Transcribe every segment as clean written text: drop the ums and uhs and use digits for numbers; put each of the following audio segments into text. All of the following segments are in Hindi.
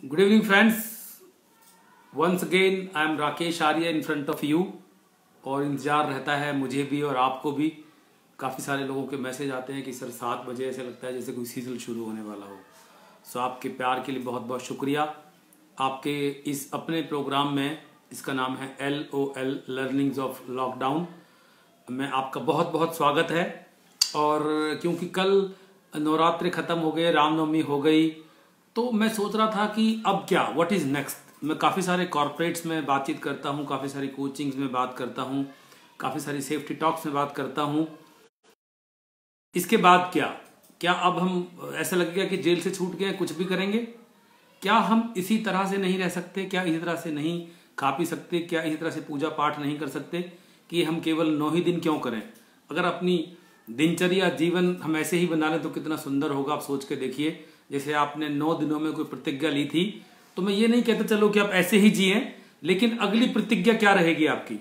Good evening, friends. Once again, I am Rakesh Arya in front of you. और इंतज़ार रहता है मुझे भी और आपको भी। काफ़ी सारे लोगों के मैसेज आते हैं कि सर 7 बजे ऐसे लगता है जैसे कोई सीरियल शुरू होने वाला हो। सो आपके प्यार के लिए बहुत बहुत शुक्रिया। आपके इस अपने प्रोग्राम में, इसका नाम है LOL लर्निंग्स ऑफ लॉकडाउन, में आपका बहुत बहुत स्वागत है। और क्योंकि कल नवरात्रि ख़त्म हो गए, रामनवमी हो गई, तो मैं सोच रहा था कि अब क्या, व्हाट इज़ नेक्स्ट। मैं काफ़ी सारे कॉर्पोरेट्स में बातचीत करता हूँ, काफ़ी सारी कोचिंग्स में बात करता हूँ, काफ़ी सारी सेफ्टी टॉक्स में बात करता हूँ। इसके बाद क्या अब हम ऐसा लगेगा कि जेल से छूट गए, कुछ भी करेंगे? क्या हम इसी तरह से नहीं रह सकते? क्या इसी तरह से नहीं खा पी सकते? क्या इसी तरह से पूजा पाठ नहीं कर सकते कि हम केवल 9 ही दिन क्यों करें? अगर अपनी दिनचर्या जीवन हम ऐसे ही बना लें तो कितना सुंदर होगा। आप सोच के देखिए, जैसे आपने 9 दिनों में कोई प्रतिज्ञा ली थी, तो मैं ये नहीं कहता चलो कि आप ऐसे ही जिए, लेकिन अगली प्रतिज्ञा क्या रहेगी आपकी?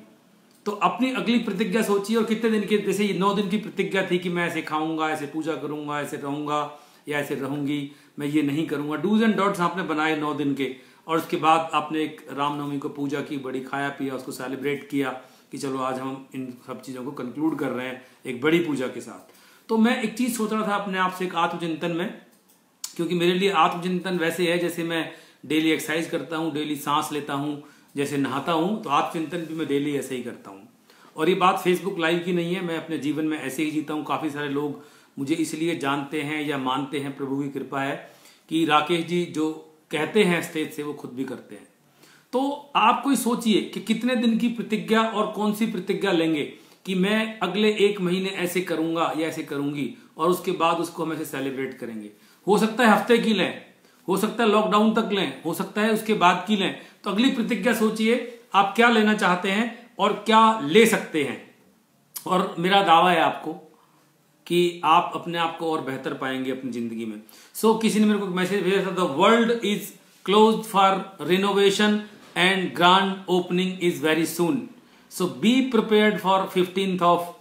तो अपनी अगली प्रतिज्ञा सोचिए। और कितने दिन के, जैसे ये 9 दिन की प्रतिज्ञा थी कि मैं ऐसे खाऊंगा, ऐसे पूजा करूंगा, ऐसे रहूंगा या ऐसे रहूंगी, मैं ये नहीं करूंगा। डूज एंड डॉट्स आपने बनाए 9 दिन के, और उसके बाद आपने एक रामनवमी को पूजा की, बड़ी खाया पिया, उसको सेलिब्रेट किया कि चलो आज हम इन सब चीज़ों को कंक्लूड कर रहे हैं एक बड़ी पूजा के साथ। तो मैं एक चीज़ सोच रहा था अपने आप से, एक आत्मचिंतन में, क्योंकि मेरे लिए आत्मचिंतन वैसे है जैसे मैं डेली एक्सरसाइज करता हूँ, डेली सांस लेता हूँ, जैसे नहाता हूँ, तो आत्मचिंतन भी मैं डेली ऐसे ही करता हूँ। और ये बात फेसबुक लाइव की नहीं है, मैं अपने जीवन में ऐसे ही जीता हूँ। काफ़ी सारे लोग मुझे इसलिए जानते हैं या मानते हैं, प्रभु की कृपा है कि राकेश जी जो कहते हैं स्टेज से वो खुद भी करते हैं। तो आप कोई सोचिए कि कितने दिन की प्रतिज्ञा और कौन सी प्रतिज्ञा लेंगे कि मैं अगले 1 महीने ऐसे करूंगा या ऐसे करूंगी, और उसके बाद उसको हम ऐसे सेलिब्रेट करेंगे। हो सकता है हफ्ते की लें, हो सकता है लॉकडाउन तक लें, हो सकता है उसके बाद की लें। तो अगली प्रतिज्ञा सोचिए आप क्या लेना चाहते हैं और क्या ले सकते हैं। और मेरा दावा है आपको कि आप अपने आप को और बेहतर पाएंगे अपनी जिंदगी में। सो किसी ने मेरे को मैसेज भेजा था, the world is closed for renovation and grand opening is very soon, so be prepared for 15th of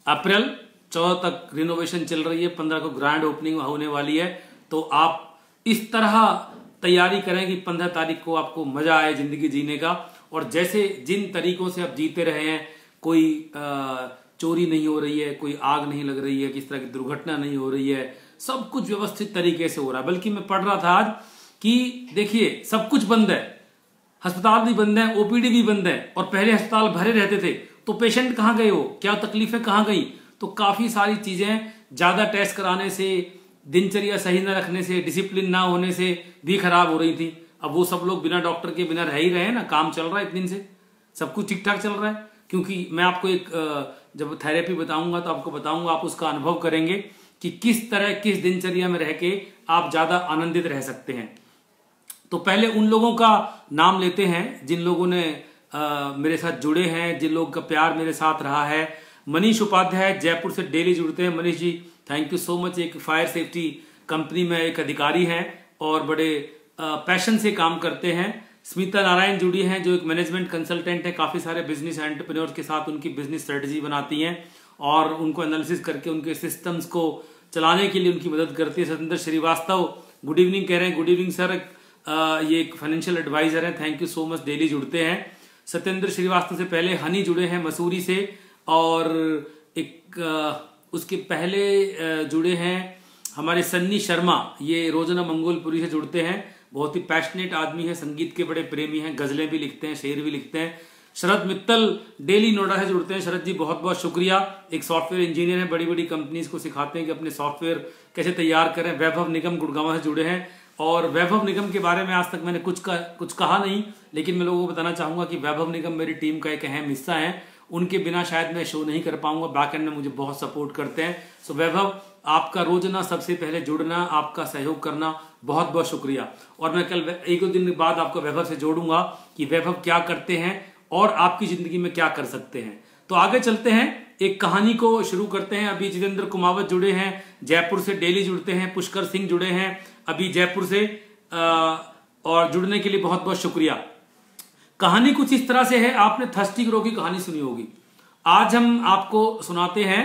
April. 14 तक रिनोवेशन चल रही है, 15 को ग्रैंड ओपनिंग होने वाली है। तो आप इस तरह तैयारी करें कि 15 तारीख को आपको मजा आए जिंदगी जीने का। और जैसे जिन तरीकों से आप जीते रहे हैं, कोई चोरी नहीं हो रही है, कोई आग नहीं लग रही है, किस तरह की दुर्घटना नहीं हो रही है, सब कुछ व्यवस्थित तरीके से हो रहा है। बल्कि मैं पढ़ रहा था आज कि देखिए सब कुछ बंद है, अस्पताल भी बंद है, ओपीडी भी बंद है, और पहले अस्पताल भरे रहते थे, तो पेशेंट कहाँ गए, वो क्या तकलीफें कहाँ गई? तो काफी सारी चीजें ज्यादा टेस्ट कराने से, दिनचर्या सही न रखने से, डिसिप्लिन ना होने से भी खराब हो रही थी। अब वो सब लोग बिना डॉक्टर के बिना रह ही रहे हैं ना, काम चल रहा है इतने दिन से, सब कुछ ठीक ठाक चल रहा है। क्योंकि मैं आपको एक जब थेरेपी बताऊंगा तो आपको बताऊंगा, आप उसका अनुभव करेंगे कि किस तरह किस दिनचर्या में रह के आप ज्यादा आनंदित रह सकते हैं। तो पहले उन लोगों का नाम लेते हैं जिन लोगों ने मेरे साथ जुड़े हैं, जिन लोगों का प्यार मेरे साथ रहा है। मनीष उपाध्याय जयपुर से डेली जुड़ते हैं। Manish ji thank you so much. एक फायर सेफ्टी कंपनी में एक अधिकारी हैं और बड़े पैशन से काम करते हैं। स्मिता नारायण जुड़ी हैं जो एक मैनेजमेंट कंसल्टेंट है, काफी सारे बिजनेस एंटरप्रेन्योर्स के साथ उनकी बिजनेस स्ट्रेटजी बनाती हैं और उनको एनालिसिस करके उनके सिस्टम्स को चलाने के लिए उनकी मदद करती है। सतेंद्र श्रीवास्तव गुड इवनिंग कह रहे हैं। गुड इवनिंग सर, ये एक फाइनेंशियल एडवाइजर हैं, thank you so much, daily जुड़ते हैं। सत्येंद्र श्रीवास्तव से पहले हनी जुड़े हैं मसूरी से, और एक उसके पहले जुड़े हैं हमारे सन्नी शर्मा, ये रोजना मंगोलपुरी से जुड़ते हैं। बहुत ही पैशनेट आदमी है, संगीत के बड़े प्रेमी हैं, गजलें भी लिखते हैं, शेर भी लिखते हैं। शरद मित्तल डेली नोएडा से जुड़ते हैं। शरद जी बहुत बहुत शुक्रिया। एक सॉफ्टवेयर इंजीनियर हैं, बड़ी बड़ी कंपनीज को सिखाते हैं कि अपने सॉफ्टवेयर कैसे तैयार करें। वैभव निगम गुड़गांव से जुड़े हैं। और वैभव निगम के बारे में आज तक मैंने कुछ कहा नहीं, लेकिन मैं लोगों को बताना चाहूंगा कि वैभव निगम मेरी टीम का एक अहम हिस्सा है। उनके बिना शायद मैं शो नहीं कर पाऊंगा, बैक एंड में मुझे बहुत सपोर्ट करते हैं। सो वैभव, आपका रोजाना सबसे पहले जुड़ना, आपका सहयोग करना, बहुत बहुत शुक्रिया। और मैं कल 1 दिन बाद आपको वैभव से जोड़ूंगा कि वैभव क्या करते हैं और आपकी जिंदगी में क्या कर सकते हैं। तो आगे चलते हैं, एक कहानी को शुरू करते हैं। अभी जितेंद्र कुमावत जुड़े हैं, जयपुर से डेली जुड़ते हैं। पुष्कर सिंह जुड़े हैं अभी जयपुर से, और जुड़ने के लिए बहुत बहुत शुक्रिया। कहानी कुछ इस तरह से है, आपने थर्स्टी ग्रो की कहानी सुनी होगी। आज हम आपको सुनाते हैं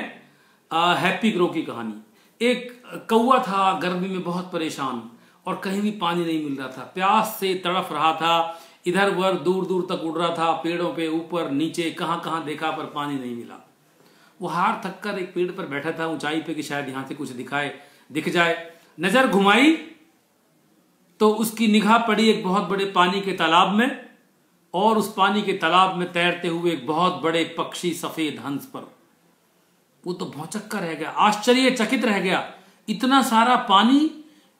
हैप्पी ग्रो की कहानी। एक कौवा था गर्मी में बहुत परेशान, और कहीं भी पानी नहीं मिल रहा था। प्यास से तड़फ रहा था, इधर उधर दूर दूर तक उड़ रहा था, पेड़ों पे ऊपर नीचे कहाँ कहाँ देखा पर पानी नहीं मिला। वो हार थक कर एक पेड़ पर बैठा था ऊंचाई पे कि शायद यहां से कुछ दिख जाए। नजर घुमाई तो उसकी निगाह पड़ी एक बहुत बड़े पानी के तालाब में, और उस पानी के तालाब में तैरते हुए एक बहुत बड़े पक्षी सफेद हंस पर। वो तो भौचक्का रह गया, आश्चर्यचकित रह गया। इतना सारा पानी,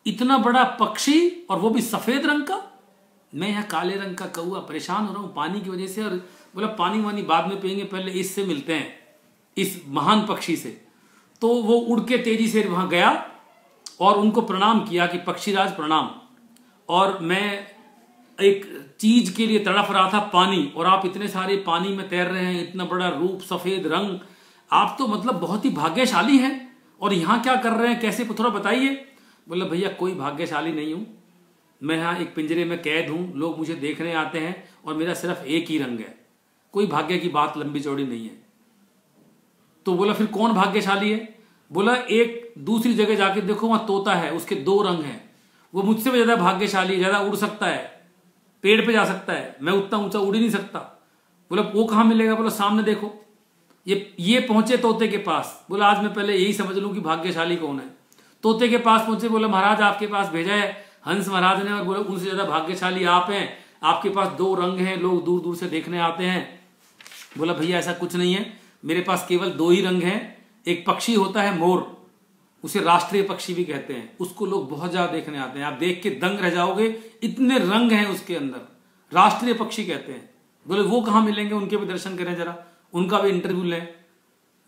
इतना बड़ा पक्षी, और वो भी सफेद रंग का। मैं यहाँ काले रंग का कौआ, परेशान हो रहा हूँ पानी की वजह से। और बोला पानी वानी बाद में पियेंगे, पहले इससे मिलते हैं, इस महान पक्षी से। तो वो उड़ के तेजी से वहां गया और उनको प्रणाम किया कि पक्षीराज प्रणाम, और मैं एक चीज के लिए तड़फ रहा था, पानी, और आप इतने सारे पानी में तैर रहे हैं, इतना बड़ा रूप, सफेद रंग, आप तो मतलब बहुत ही भाग्यशाली हैं। और यहाँ क्या कर रहे हैं, कैसे, थोड़ा बताइए। बोला भैया कोई भाग्यशाली नहीं हूं, मैं यहाँ एक पिंजरे में कैद हूं, लोग मुझे देखने आते हैं और मेरा सिर्फ एक ही रंग है, कोई भाग्य की बात लंबी चौड़ी नहीं है। तो बोला फिर कौन भाग्यशाली है? बोला एक दूसरी जगह जाके देखो, वहां तोता है, उसके 2 रंग हैं, वो मुझसे भी ज्यादा भाग्यशाली है, ज्यादा उड़ सकता है, पेड़ पे जा सकता है, मैं उतना ऊंचा उड़ ही नहीं सकता। बोला वो कहां मिलेगा? बोला सामने देखो। ये पहुंचे तोते के पास। बोला आज मैं पहले यही समझ लूं कि भाग्यशाली कौन है। तोते के पास पहुंचे, बोला महाराज आपके पास भेजा है हंस महाराज ने, और बोला उनसे ज्यादा भाग्यशाली आप हैं, आपके पास 2 रंग हैं, लोग दूर दूर से देखने आते हैं। बोला भैया ऐसा कुछ नहीं है, मेरे पास केवल 2 ही रंग हैं। एक पक्षी होता है मोर, उसे राष्ट्रीय पक्षी भी कहते हैं, उसको लोग बहुत ज्यादा देखने आते हैं, आप देख के दंग रह जाओगे, इतने रंग हैं उसके अंदर, राष्ट्रीय पक्षी कहते हैं। बोले वो कहां मिलेंगे, उनके भी दर्शन करें जरा, उनका भी इंटरव्यू लें।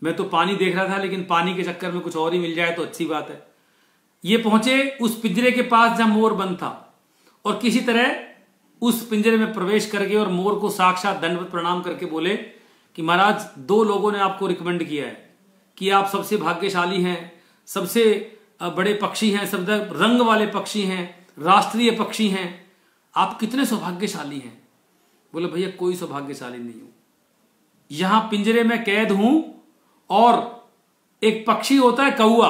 मैं तो पानी देख रहा था, लेकिन पानी के चक्कर में कुछ और ही मिल जाए तो अच्छी बात है। ये पहुंचे उस पिंजरे के पास जहां मोर बंद था, और किसी तरह उस पिंजरे में प्रवेश करके और मोर को साक्षात दंडवत प्रणाम करके बोले कि महाराज 2 लोगों ने आपको रिकमेंड किया है कि आप सबसे भाग्यशाली हैं, सबसे बड़े पक्षी हैं, सब रंग वाले पक्षी हैं, राष्ट्रीय पक्षी हैं, आप कितने सौभाग्यशाली हैं। बोले भैया कोई सौभाग्यशाली नहीं हूं, यहां पिंजरे में कैद हूं, और एक पक्षी होता है कौआ,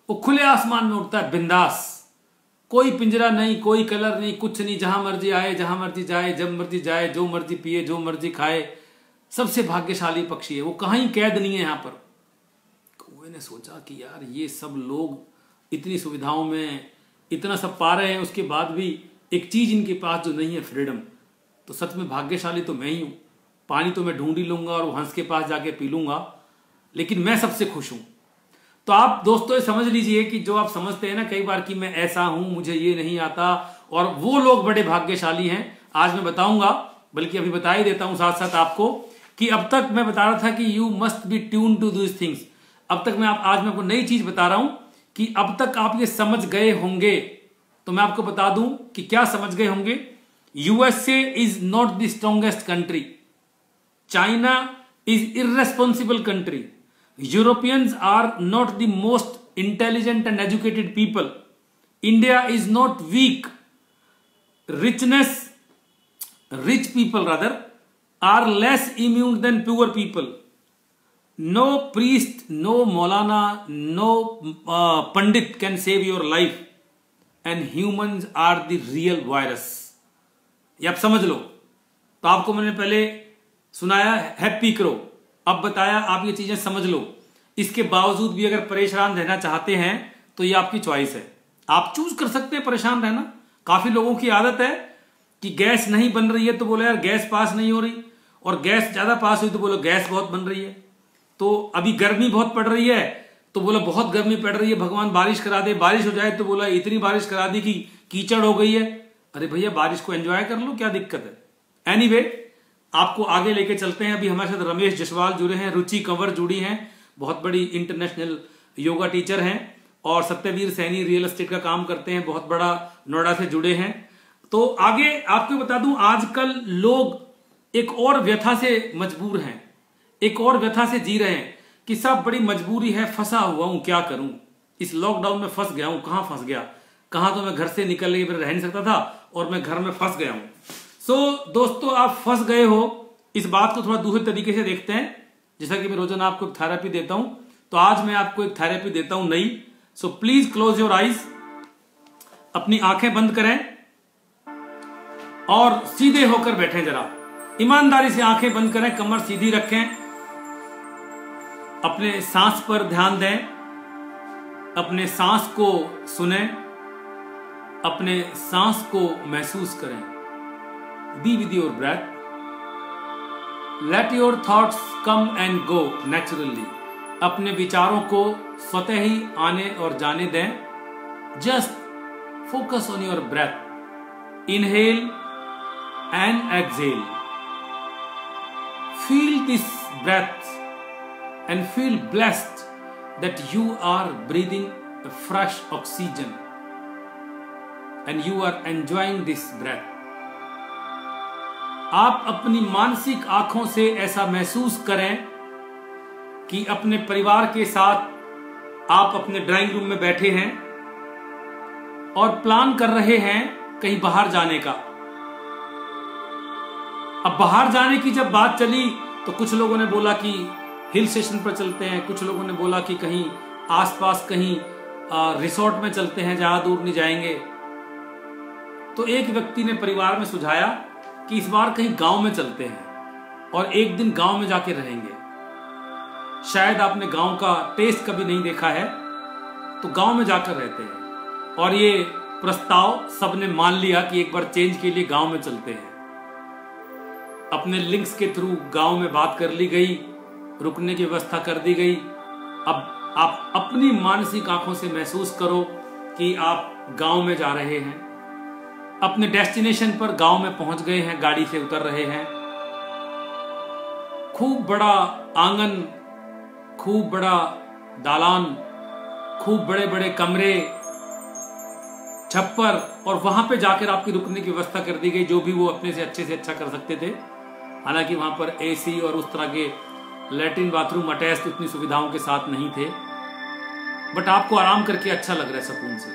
वो खुले आसमान में उड़ता है बिंदास, कोई पिंजरा नहीं, कोई कलर नहीं, कुछ नहीं, जहां मर्जी आए, जहां मर्जी जाए, जब मर्जी जाए, जो मर्जी पिए, जो मर्जी खाए, सबसे भाग्यशाली पक्षी है, वो कहीं कैद नहीं है यहां पर। कौए ने सोचा कि यार ये सब लोग इतनी सुविधाओं में इतना सब पा रहे हैं, उसके बाद भी एक चीज इनके पास जो नहीं है, फ्रीडम, तो सच में भाग्यशाली तो मैं ही हूं। पानी तो मैं ढूंढ ही लूंगा और वो हंस के पास जाके पी लूंगा, लेकिन मैं सबसे खुश हूं। तो आप दोस्तों समझ लीजिए कि जो आप समझते हैं ना कई बार कि मैं ऐसा हूं, मुझे ये नहीं आता, और वो लोग बड़े भाग्यशाली हैं। आज मैं बताऊंगा, बल्कि अभी बता ही देता हूं साथ साथ आपको, कि अब तक मैं बता रहा था कि you must be tune to this things. अब तक आज मैं आपको नई चीज बता रहा हूं कि अब तक आप ये समझ गए होंगे। तो मैं आपको बता दूं कि क्या समझ गए होंगे। USA is not the strongest country, China is irresponsible country, Europeans are not the most intelligent and educated people. India is not weak. Rich people rather are less immune than poor people. No priest, no Maulana, no Pandit can save your life. And humans are the real virus. ये आप समझ लो। तो आपको मैंने पहले सुनाया हैप्पी करो, अब बताया आप ये चीजें समझ लो। इसके बावजूद भी अगर परेशान रहना चाहते हैं तो ये आपकी चॉइस है, आप चूज कर सकते हैं परेशान रहना। काफी लोगों की आदत है कि गैस नहीं बन रही है तो बोलो यार गैस पास नहीं हो रही, और गैस ज्यादा पास हुई तो बोलो गैस बहुत बन रही है। तो अभी गर्मी बहुत पड़ रही है तो बोलो बहुत गर्मी पड़ रही है, भगवान बारिश करा दे, बारिश हो जाए तो बोला इतनी बारिश करा दी कि कीचड़ हो गई है। अरे भैया बारिश को एंजॉय कर लो, क्या दिक्कत है। एनीवे आपको आगे लेके चलते हैं। अभी हमारे साथ रमेश जसवाल जुड़े हैं, रुचि कंवर जुड़ी हैं, बहुत बड़ी इंटरनेशनल योगा टीचर हैं, और सत्यवीर सैनी रियल एस्टेट का काम करते हैं, बहुत बड़ा नोएडा से जुड़े हैं। तो आगे आपको बता दूं, आजकल लोग एक और व्यथा से मजबूर हैं, एक और व्यथा से जी रहे हैं कि सब बड़ी मजबूरी है, फंसा हुआ हूं, क्या करूं, इस लॉकडाउन में फंस गया हूं। कहां फंस गया, कहां तो मैं घर से निकल के रह नहीं सकता था और मैं घर में फंस गया हूं। सो दोस्तों आप फंस गए हो, इस बात को थोड़ा दूसरे तरीके से देखते हैं। जैसा कि मैं रोजाना आपको एक थेरेपी देता हूं, तो आज मैं आपको एक थेरेपी देता हूं नई। So please close your eyes. अपनी आंखें बंद करें और सीधे होकर बैठें। जरा ईमानदारी से आंखें बंद करें, कमर सीधी रखें, अपने सांस पर ध्यान दें, अपने सांस को सुने, अपने सांस को महसूस करें। Be with your breath, let your thoughts come and go naturally. अपने विचारों को स्वतः ही आने और जाने दें। Just focus on your breath, inhale and exhale. Feel this breath and feel blessed that you are breathing a fresh oxygen and you are enjoying this breath. आप अपनी मानसिक आंखों से ऐसा महसूस करें कि अपने परिवार के साथ आप अपने ड्राइंग रूम में बैठे हैं और प्लान कर रहे हैं कहीं बाहर जाने का। अब बाहर जाने की जब बात चली तो कुछ लोगों ने बोला कि हिल स्टेशन पर चलते हैं, कुछ लोगों ने बोला कि कहीं आसपास कहीं रिसोर्ट में चलते हैं, ज्यादा दूर नहीं जाएंगे। तो एक व्यक्ति ने परिवार में सुझाया कि इस बार कहीं गांव में चलते हैं और एक दिन गांव में जाके रहेंगे। शायद आपने गांव का टेस्ट कभी नहीं देखा है, तो गांव में जाकर रहते हैं। और ये प्रस्ताव सबने मान लिया कि एक बार चेंज के लिए गांव में चलते हैं। अपने लिंक्स के थ्रू गांव में बात कर ली गई, रुकने की व्यवस्था कर दी गई। अब आप अपनी मानसिक आंखों से महसूस करो कि आप गांव में जा रहे हैं, अपने डेस्टिनेशन पर गांव में पहुंच गए हैं, गाड़ी से उतर रहे हैं। खूब बड़ा आंगन, खूब बड़ा दालान, खूब बड़े बड़े कमरे, छप्पर, और वहां पे जाकर आपकी रुकने की व्यवस्था कर दी गई, जो भी वो अपने से अच्छा कर सकते थे। हालांकि वहां पर एसी और उस तरह के लैट्रिन बाथरूम अटैच इतनी सुविधाओं के साथ नहीं थे, बट आपको आराम करके अच्छा लग रहा है सुकून से।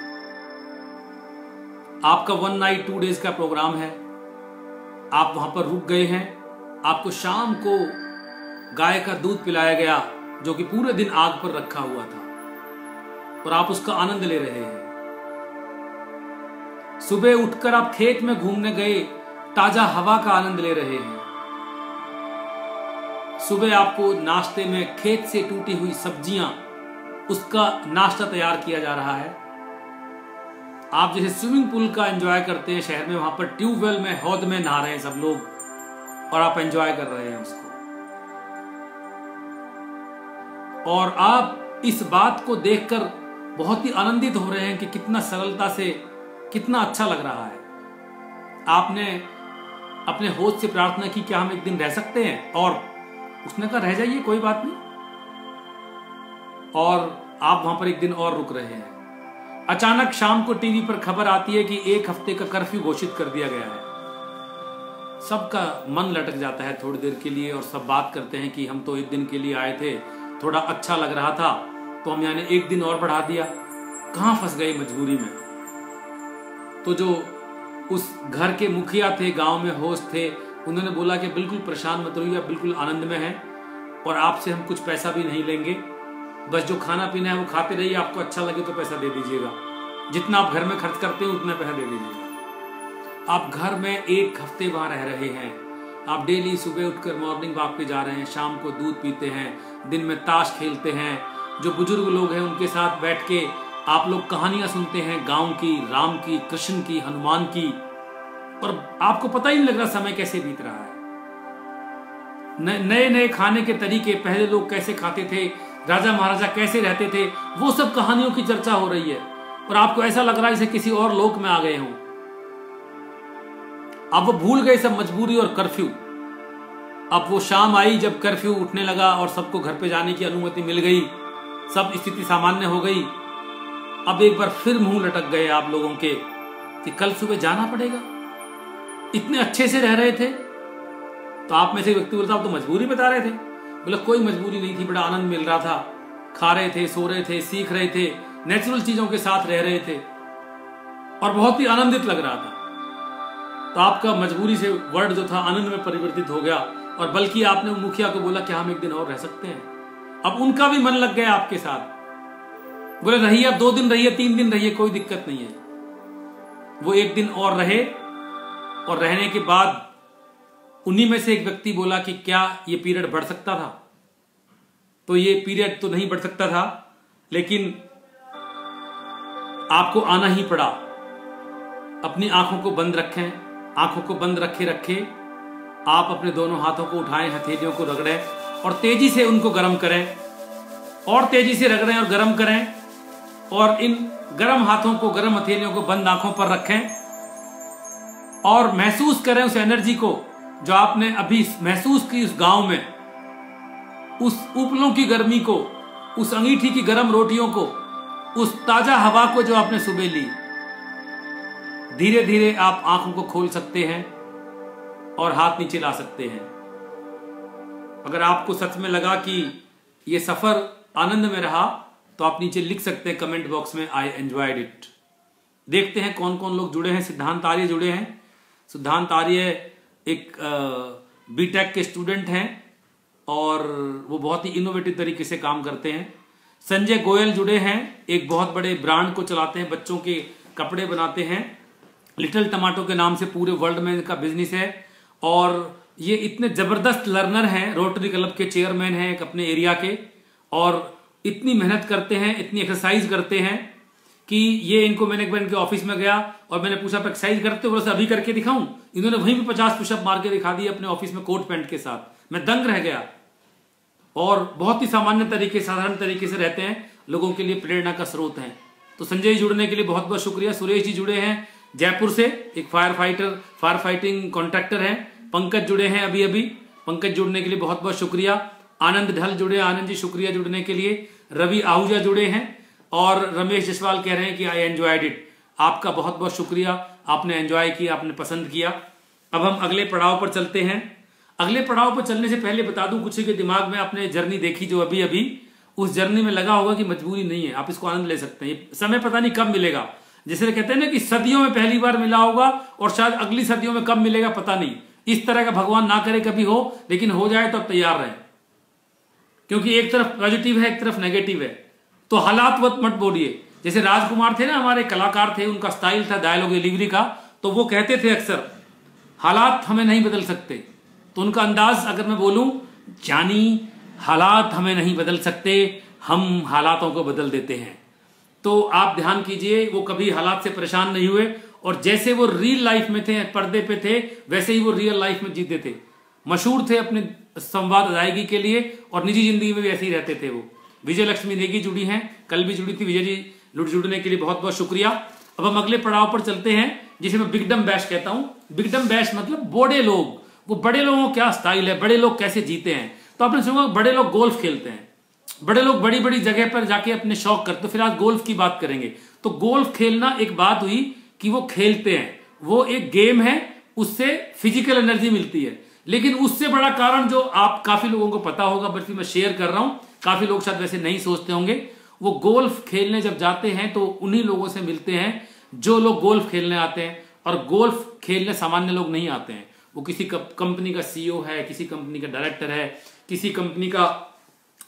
आपका 1 नाइट 2 डेज का प्रोग्राम है, आप वहां पर रुक गए हैं। आपको शाम को गाय का दूध पिलाया गया जो कि पूरे दिन आग पर रखा हुआ था, और आप उसका आनंद ले रहे हैं। सुबह उठकर आप खेत में घूमने गए, ताजा हवा का आनंद ले रहे हैं। सुबह आपको नाश्ते में खेत से टूटी हुई सब्जियां, उसका नाश्ता तैयार किया जा रहा है। आप जैसे स्विमिंग पूल का एंजॉय करते हैं शहर में, वहां पर ट्यूबवेल में, हौद में नहा रहे हैं सब लोग, और आप एंजॉय कर रहे हैं उसको। और आप इस बात को देखकर बहुत ही आनंदित हो रहे हैं कि कितना सरलता से, कितना अच्छा लग रहा है। आपने अपने होस्ट से प्रार्थना की कि हम एक दिन रह सकते हैं, और उसने कहा रह जाइए, कोई बात नहीं। और आप वहां पर एक दिन और रुक रहे हैं। अचानक शाम को टीवी पर खबर आती है कि 1 हफ्ते का कर्फ्यू घोषित कर दिया गया है। सबका मन लटक जाता है थोड़ी देर के लिए, और सब बात करते हैं कि हम तो एक दिन के लिए आए थे, थोड़ा अच्छा लग रहा था, तो हम यानी एक दिन और बढ़ा दिया। कहां फंस गए मजबूरी में। तो जो उस घर के मुखिया थे, गांव में होस्ट थे, उन्होंने बोला कि बिल्कुल परेशान मत रहिए, बिल्कुल आनंद में हैं, और आपसे हम कुछ पैसा भी नहीं लेंगे, बस जो खाना पीना है वो खाते रहिए, आपको अच्छा लगे तो पैसा दे दीजिएगा, जितना आप घर में खर्च करते हैं उतना पैसा दे दीजिएगा। आप घर में 1 हफ्ते वहां रह रहे हैं। आप डेली सुबह उठकर मॉर्निंग वॉक पे जा रहे हैं, शाम को दूध पीते हैं, दिन में ताश खेलते हैं, जो बुजुर्ग लोग हैं उनके साथ बैठ के आप लोग कहानियां सुनते हैं, गांव की, राम की, कृष्ण की, हनुमान की, और आपको पता ही नहीं लग रहा समय कैसे बीत रहा है। नए नए खाने के तरीके, पहले लोग कैसे खाते थे, राजा महाराजा कैसे रहते थे, वो सब कहानियों की चर्चा हो रही है, और आपको ऐसा लग रहा है जैसे किसी और लोक में आ गए हों। अब वो भूल गए सब मजबूरी और कर्फ्यू। अब वो शाम आई जब कर्फ्यू उठने लगा और सबको घर पे जाने की अनुमति मिल गई, सब स्थिति सामान्य हो गई। अब एक बार फिर मुंह लटक गए आप लोगों के कि कल सुबह जाना पड़ेगा। इतने अच्छे से रह रहे थे। तो आप में से व्यक्ति बोलता आप तो मजबूरी बता रहे थे। बोला कोई मजबूरी नहीं थी, बड़ा आनंद मिल रहा था, खा रहे थे, सो रहे थे, सीख रहे थे, नेचुरल चीजों के साथ रह रहे थे और बहुत ही आनंदित लग रहा था। तो आपका मजबूरी से वर्ड जो था आनंद में परिवर्तित हो गया, और बल्कि आपने मुखिया को बोला कि हम एक दिन और रह सकते हैं। अब उनका भी मन लग गया आपके साथ, बोले रहिए, अब 2 दिन रहिए, 3 दिन रहिए, कोई दिक्कत नहीं है। वो एक दिन और रहे, और रहने के बाद उन्हीं में से एक व्यक्ति बोला कि क्या ये पीरियड बढ़ सकता था? तो ये पीरियड तो नहीं बढ़ सकता था, लेकिन आपको आना ही पड़ा। अपनी आंखों को बंद रखें, आंखों को बंद रखे रखे आप अपने दोनों हाथों को उठाएं, हथेलियों को रगड़ें और तेजी से उनको गर्म करें, और तेजी से रगड़ें और गर्म करें, और इन गर्म हाथों को, गर्म हथेलियों को बंद आंखों पर रखें और महसूस करें उस एनर्जी को जो आपने अभी महसूस की उस गांव में, उस उपलों की गर्मी को, उस अंगीठी की गर्म रोटियों को, उस ताजा हवा को जो आपने सुबह ली। धीरे धीरे आप आंखों को खोल सकते हैं और हाथ नीचे ला सकते हैं। अगर आपको सच में लगा कि ये सफर आनंद में रहा तो आप नीचे लिख सकते हैं कमेंट बॉक्स में, आई एंजॉयड इट। देखते हैं कौन कौन लोग जुड़े हैं। सिद्धांत आर्य जुड़े हैं। सिद्धांत आर्य एक बीटेक के स्टूडेंट हैं और वो बहुत ही इनोवेटिव तरीके से काम करते हैं। संजय गोयल जुड़े हैं, एक बहुत बड़े ब्रांड को चलाते हैं, बच्चों के कपड़े बनाते हैं, लिटिल टमाटो के नाम से पूरे वर्ल्ड में इनका बिजनेस है। और ये इतने जबरदस्त लर्नर हैं, रोटरी क्लब के चेयरमैन हैं एक अपने एरिया के, और इतनी मेहनत करते हैं, इतनी एक्सरसाइज करते हैं कि ये इनको, मैंने एक बार इनके ऑफिस में गया और मैंने पूछा एक्सरसाइज करते हो? बोला अभी करके दिखाऊं? इन्होंने वहीं पे 50 पुशअप मार के दिखा दिए अपने ऑफिस में कोट पैंट के साथ। मैं दंग रह गया। और बहुत ही सामान्य तरीके, साधारण तरीके से रहते हैं, लोगों के लिए प्रेरणा का स्रोत हैं। तो संजय जी जुड़ने के लिए बहुत बहुत शुक्रिया। सुरेश जी जुड़े हैं जयपुर से, एक फायर फाइटिंग कॉन्ट्रैक्टर हैं। पंकज जुड़े हैं अभी अभी, पंकज जुड़ने के लिए बहुत बहुत शुक्रिया। आनंद ढल जुड़े, आनंद जी शुक्रिया जुड़ने के लिए। रवि आहूजा जुड़े हैं और रमेश जसवाल कह रहे हैं कि आई एंजॉयड इट। आपका बहुत बहुत शुक्रिया, आपने एंजॉय किया, आपने पसंद किया। अब हम अगले पड़ाव पर चलते हैं। अगले पड़ाव पर चलने से पहले बता दूं, कुछ के दिमाग में आपने जर्नी देखी जो अभी अभी, उस जर्नी में लगा होगा कि मजबूरी नहीं है, आप इसको आनंद ले सकते हैं। समय पता नहीं कब मिलेगा, जिसे कहते हैं ना कि सदियों में पहली बार मिला होगा और शायद अगली सदियों में कब मिलेगा पता नहीं। इस तरह का भगवान ना करे कभी हो, लेकिन हो जाए तो आप तैयार रहें, क्योंकि एक तरफ पॉजिटिव है, एक तरफ नेगेटिव है। तो हालात मत बोलिए। जैसे राजकुमार थे ना, हमारे कलाकार थे, उनका स्टाइल था डायलॉग डिलीवरी का, तो वो कहते थे अक्सर, हालात हमें नहीं बदल सकते। तो उनका अंदाज अगर मैं बोलूं, जानी हालात हमें नहीं बदल सकते, हम हालातों को बदल देते हैं। तो आप ध्यान कीजिए, वो कभी हालात से परेशान नहीं हुए, और जैसे वो रियल लाइफ में थे, पर्दे पे थे, वैसे ही वो रियल लाइफ में जीते थे। मशहूर थे अपने संवाद अदायगी के लिए, और निजी जिंदगी में भी ऐसे ही रहते थे वो। विजय लक्ष्मी नेगी जुड़ी हैं, कल भी जुड़ी थी। विजय जी जुड़ने के लिए बहुत बहुत शुक्रिया। अब हम अगले पड़ाव पर चलते हैं, जिसे मैं बिगडम बैश कहता हूं। बिगडम बैश मतलब बड़े लोग। वो बड़े लोगों का क्या स्टाइल है, बड़े लोग कैसे जीते हैं। तो आपने सुना बड़े लोग गोल्फ खेलते हैं, बड़े लोग बड़ी बड़ी जगह पर जाके अपने शौक करते। तो फिर आज गोल्फ की बात करेंगे। तो गोल्फ खेलना एक बात हुई कि वो खेलते हैं, वो एक गेम है, उससे फिजिकल एनर्जी मिलती है। लेकिन उससे बड़ा कारण जो आप काफी लोगों को पता होगा, बल्कि मैं शेयर कर रहा हूं, काफी लोग शायद वैसे नहीं सोचते होंगे। वो गोल्फ खेलने जब जाते हैं तो उन्हीं लोगों से मिलते हैं जो लोग गोल्फ खेलने आते हैं। और गोल्फ खेलने सामान्य लोग नहीं आते हैं, वो किसी कंपनी का सीईओ है, किसी कंपनी का डायरेक्टर है, किसी कंपनी का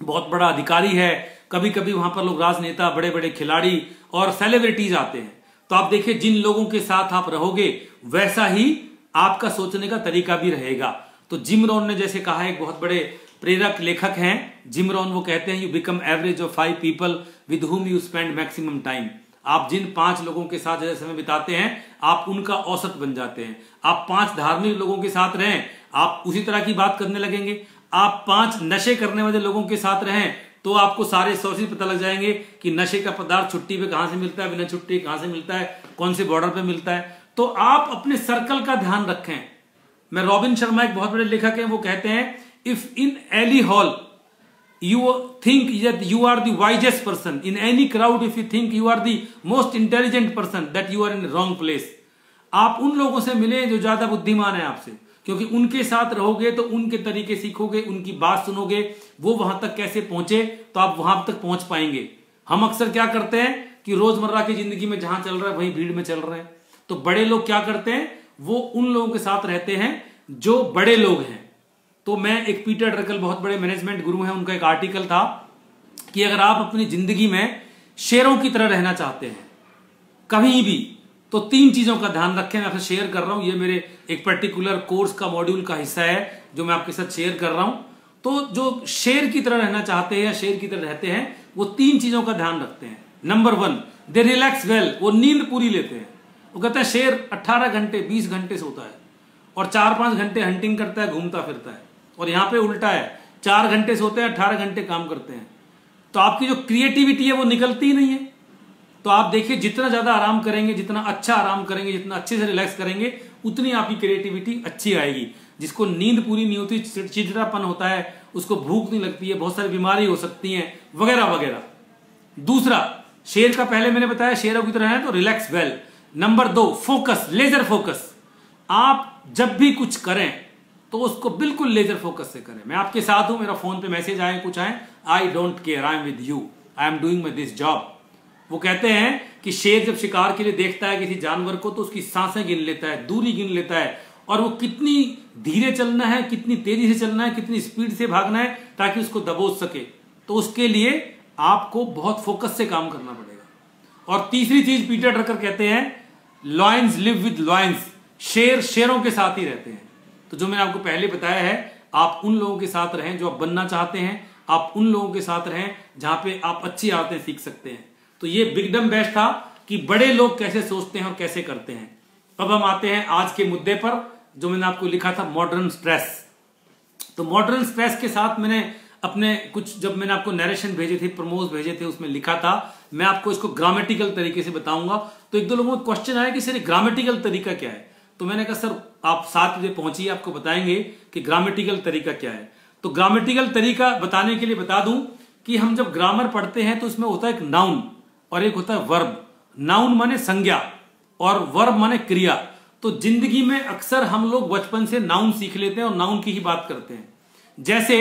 बहुत बड़ा अधिकारी है। कभी कभी वहां पर लोग राजनेता, बड़े बड़े खिलाड़ी और सेलिब्रिटीज आते हैं। तो आप देखिए, जिन लोगों के साथ आप रहोगे वैसा ही आपका सोचने का तरीका भी रहेगा। तो जिम रोन ने जैसे कहा, एक बहुत बड़े प्रेरक लेखक हैं जिम रोन, वो कहते हैं, you become average of 5 people with whom you spend maximum time. आप जिन 5 लोगों के साथ जैसे समय बिताते हैं, आप उनका औसत बन जाते हैं। आप 5 धार्मिक लोगों के साथ रहें, आप उसी तरह की बात करने लगेंगे। आप 5 नशे करने वाले लोगों के साथ रहें तो आपको सारे सोर्सेज पता लग जाएंगे कि नशे का पदार्थ छुट्टी पे कहां से मिलता है, बिना छुट्टी कहां से मिलता है, कौन से बॉर्डर पे मिलता है। तो आप अपने सर्कल का ध्यान रखें। मैं रॉबिन शर्मा, एक बहुत बड़े लेखक हैं, वो कहते हैं, if in Ellie hall you think that you are the wisest person, in any crowd if you think you are the most intelligent person, that you are in the wrong place। आप उन लोगों से मिलें जो ज्यादा बुद्धिमान है आपसे, क्योंकि उनके साथ रहोगे तो उनके तरीके सीखोगे, उनकी बात सुनोगे, वो वहां तक कैसे पहुंचे तो आप वहां तक पहुंच पाएंगे। हम अक्सर क्या करते हैं कि रोजमर्रा की जिंदगी में जहां चल रहा है वहीं भीड़ में चल रहे हैं। तो बड़े लोग क्या करते हैं, वो उन लोगों के साथ रहते हैं जो बड़े लोग हैं। तो मैं, एक पीटर ड्रकल बहुत बड़े मैनेजमेंट गुरु हैं, उनका एक आर्टिकल था कि अगर आप अपनी जिंदगी में शेरों की तरह रहना चाहते हैं, कहीं भी तो 3 चीजों का ध्यान रखें। मैं आपसे शेयर कर रहा हूं, ये मेरे एक पर्टिकुलर कोर्स का मॉड्यूल का हिस्सा है जो मैं आपके साथ शेयर कर रहा हूं। तो जो शेर की तरह रहना चाहते हैं या शेर की तरह रहते हैं, वो 3 चीजों का ध्यान रखते हैं। नंबर 1, दे रिलैक्स वेल, वो नींद पूरी लेते हैं। वो कहते हैं शेर 18 घंटे 20 घंटे सोता है और 4-5 घंटे हंटिंग करता है, घूमता फिरता है। और यहाँ पे उल्टा है, 4 घंटे सोते हैं, 18 घंटे काम करते हैं। तो आपकी जो क्रिएटिविटी है वो निकलती ही नहीं है। तो आप देखिए, जितना ज्यादा आराम करेंगे, जितना अच्छा आराम करेंगे, जितना अच्छे से रिलैक्स करेंगे, उतनी आपकी क्रिएटिविटी अच्छी आएगी। जिसको नींद पूरी नहीं होती, चिड़चिड़ापन होता है, उसको भूख नहीं लगती है, बहुत सारी बीमारी हो सकती है, वगैरह वगैरह। दूसरा, शेर का पहले मैंने बताया शेरों की तरह है, तो relax well. Number 2, focus, laser focus. आप जब भी कुछ करें तो उसको बिल्कुल लेजर फोकस से करें। मैं आपके साथ हूं, मेरा फोन पे मैसेज आए, कुछ आए, I don't care, I am with you, I am doing my this job. वो कहते हैं कि शेर जब शिकार के लिए देखता है किसी जानवर को, तो उसकी सांसें गिन लेता है, दूरी गिन लेता है, और वो कितनी धीरे चलना है, कितनी तेजी से चलना है, कितनी स्पीड से भागना है ताकि उसको दबोच सके। तो उसके लिए आपको बहुत फोकस से काम करना पड़ेगा। और तीसरी चीज, पीटर ड्रकर कहते हैं, लॉयंस लिव विद लॉयंस, शेर शेरों के साथ ही रहते हैं। तो जो मैंने आपको पहले बताया है, आप उन लोगों के साथ रहें जो आप बनना चाहते हैं, आप उन लोगों के साथ रहें जहां पे आप अच्छी आदतें सीख सकते हैं। तो ये बिगडम बेस्ट था कि बड़े लोग कैसे सोचते हैं और कैसे करते हैं। अब हम आते हैं आज के मुद्दे पर, जो मैंने आपको लिखा था, मॉडर्न स्ट्रेस। तो मॉडर्न स्ट्रेस के साथ मैंने अपने कुछ, जब मैंने आपको नरेशन भेजे थे, प्रमोज भेजे थे, उसमें लिखा था, मैं आपको इसको ग्रामेटिकल तरीके से बताऊंगा। तो 1-2 लोगों को क्वेश्चन आया कि सर ग्रामेटिकल तरीका क्या है। तो मैंने कहा सर आप 7 बजे पहुंचिए, आपको बताएंगे कि ग्रामेटिकल तरीका क्या है। तो ग्रामेटिकल तरीका बताने के लिए बता दूं कि हम जब ग्रामर पढ़ते हैं तो उसमें होता है एक नाउन और एक होता है वर्ब। नाउन माने संज्ञा और वर्ब माने क्रिया। तो जिंदगी में अक्सर हम लोग बचपन से नाउन सीख लेते हैं और नाउन की ही बात करते हैं। जैसे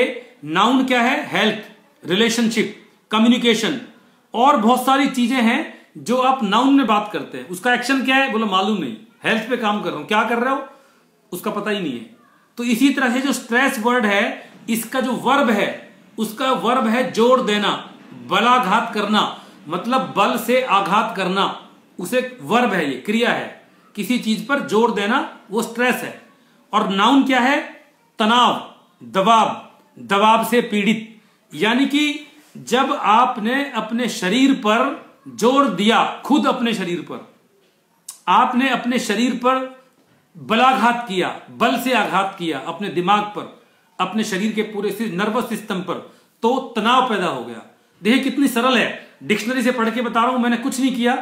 नाउन क्या है, हेल्थ, रिलेशनशिप, कम्युनिकेशन और बहुत सारी चीजें हैं जो आप नाउन में बात करते हैं। उसका एक्शन क्या है, बोलो मालूम नहीं, हेल्थ पे काम कर रहा हूं, क्या कर रहे हो उसका पता ही नहीं है। तो इसी तरह से जो स्ट्रेस वर्ड है, इसका जो वर्ब है, उसका वर्ब है जोर देना, बलाघात करना, मतलब बल से आघात करना, उसे वर्ब है, ये क्रिया है, किसी चीज पर जोर देना, वो स्ट्रेस है। और नाउन क्या है, तनाव, दबाव, दबाव से पीड़ित। यानी कि जब आपने अपने शरीर पर जोर दिया, खुद अपने शरीर पर आपने अपने शरीर पर बलाघात किया, बल से आघात किया, अपने दिमाग पर, अपने शरीर के पूरे नर्वस सिस्टम पर, तो तनाव पैदा हो गया। देखिए कितनी सरल है, डिक्शनरी से पढ़ के बता रहा हूं, मैंने कुछ नहीं किया।